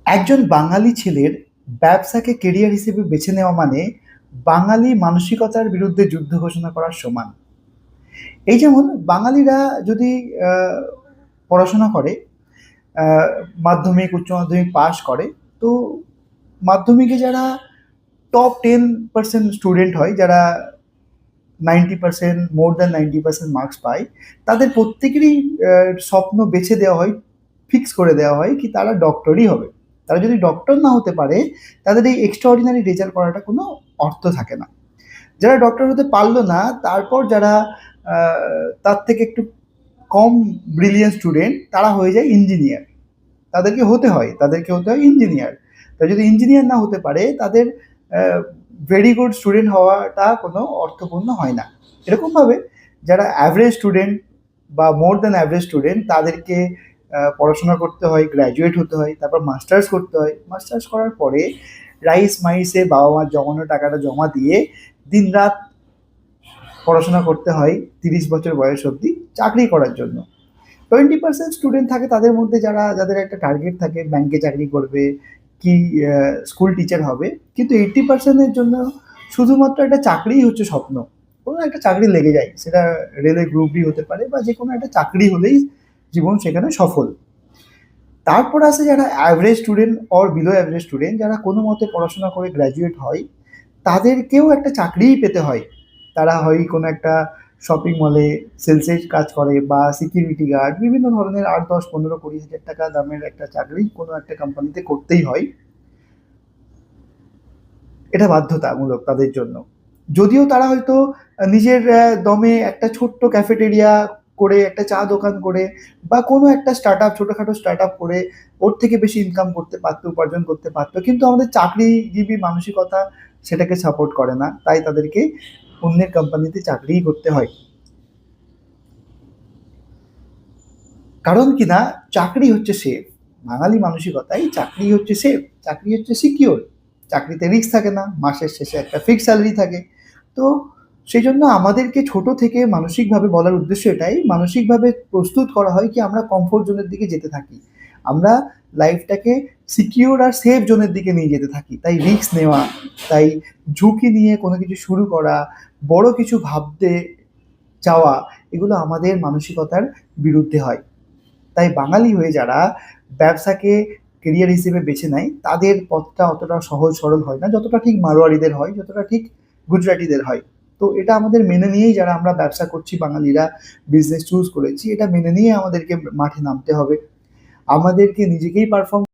একজন বাঙালি ছেলের ব্যবসাকে কেরিয়ার হিসেবে বেছে নেওয়া মানে বাঙালি মানসিকতার বিরুদ্ধে যুদ্ধ ঘোষণা করার সমান। এই যেমন বাঙালিরা যদি পড়াশোনা করে, মাধ্যমিক, উচ্চ মাধ্যমিক পাস করে, তো মাধ্যমিকে যারা টপ 10% স্টুডেন্ট হয়, যারা 90%, মোর দ্যান 90% মার্কস পায়, তাদের প্রত্যেকেরই স্বপ্ন বেছে দেওয়া হয়, ফিক্স করে দেওয়া হয় কি তারা ডক্টরই হবে। তারা যদি ডক্টর না হতে পারে, তাদের এই এক্সট্রা অর্ডিনারি রেজাল্ট করাটা কোনো অর্থ থাকে না। যারা ডক্টর হতে পারলো না, তারপর যারা তার থেকে একটু কম ব্রিলিয়েন্ট স্টুডেন্ট, তারা হয়ে যায় ইঞ্জিনিয়ার। তাদেরকে হতে হয় ইঞ্জিনিয়ার। তারা যদি ইঞ্জিনিয়ার না হতে পারে, তাদের ভেরি গুড স্টুডেন্ট হওয়াটা কোনো অর্থপূর্ণ হয় না। এরকমভাবে যারা অ্যাভারেজ স্টুডেন্ট বা মোর দ্যান অ্যাভারেজ স্টুডেন্ট, তাদেরকে পড়াশোনা করতে হয়, গ্র্যাজুয়েট হতে হয়, তারপর মাস্টার্স করতে হয়। মাস্টার্স করার পরে রাইস মাইসে বাবা মার জমানো টাকাটা জমা দিয়ে দিনরাত পড়াশোনা করতে হয় 30 বছর বয়স অবধি চাকরি করার জন্য। 20% স্টুডেন্ট থাকে তাদের মধ্যে, যাদের একটা টার্গেট থাকে ব্যাংকে চাকরি করবে কি স্কুল টিচার হবে। কিন্তু 80%-এর জন্য শুধুমাত্র একটা চাকরিই হচ্ছে স্বপ্ন। কোনো একটা চাকরি লেগে যায়, সেটা রেলের গ্রুপ ডি হতে পারে বা যে কোনো একটা চাকরি হলেই জীবন সেখানে সফল। তারপর আসে যারা average student or below average student, যারা কোনো মতে পড়াশোনা করে গ্র্যাজুয়েট হয়, তাদেরকেও একটা চাকরিই পেতে হয়। তারা হয় কোনো একটা শপিং মলে সেলসের কাজ করে বা সিকিউরিটি গার্ড, বিভিন্ন ধরনের ৮, ১০, ১৫, ২০ হাজার টাকা দামের একটা চাকরি কোনো একটা কোম্পানিতে করতেই হয়। এটা বাধ্যতামূলক তাদের জন্য। যদিও তারা হয়তো নিজের দমে একটা ছোট্ট ক্যাফেটেরিয়া করে, একটা চা দোকান করে বা কোনো একটা স্টার্টআপ, ছোটখাটো স্টার্টআপ করে ওর থেকে বেশি ইনকাম করতে পারতো, উপার্জন করতে পারতো। কিন্তু আমাদের চাকরিজীবী মানসিকতা সেটাকে সাপোর্ট করে না। তাই তাদেরকে অন্যের কোম্পানিতে চাকরিই করতে হয়। কারণ কিনা চাকরি হচ্ছে সেফ। বাঙালি মানসিকতায় চাকরি হচ্ছে সেফ, চাকরি হচ্ছে সিকিওর। চাকরিতে রিস্ক থাকে না, মাসের শেষে একটা ফিক্স স্যালারি থাকে। তো সেই জন্য আমাদেরকে ছোট থেকে মানসিকভাবে বলার উদ্দেশ্য এটাই, মানসিকভাবে প্রস্তুত করা হয় কি আমরা কমফোর্ট জোনের দিকে যেতে থাকি। আমরা লাইফটাকে সিকিওর আর সেফ জোনের দিকে নিয়ে যেতে থাকি। তাই রিস্ক নেওয়া, তাই ঝুঁকি নিয়ে কোনো কিছু শুরু করা, বড় কিছু ভাবতে চাওয়া, এগুলো আমাদের মানসিকতার বিরুদ্ধে হয়। তাই বাঙালি হয়ে যারা ব্যবসাকে কেরিয়ার হিসেবে বেছে নেয়, তাদের পথটা অতটা সহজ সরল হয় না, যতটা ঠিক মারোয়ারিদের হয়, যতটা ঠিক গুজরাটিদের হয়। তো এটা আমাদের মেনে নিয়েই, যারা আমরা ব্যবসা করছি বাঙালিরা, বিজনেস চুজ করেছি, এটা মেনে নিয়ে আমাদেরকে মাঠে নামতে হবে। আমাদেরকে নিজেকেই পারফর্ম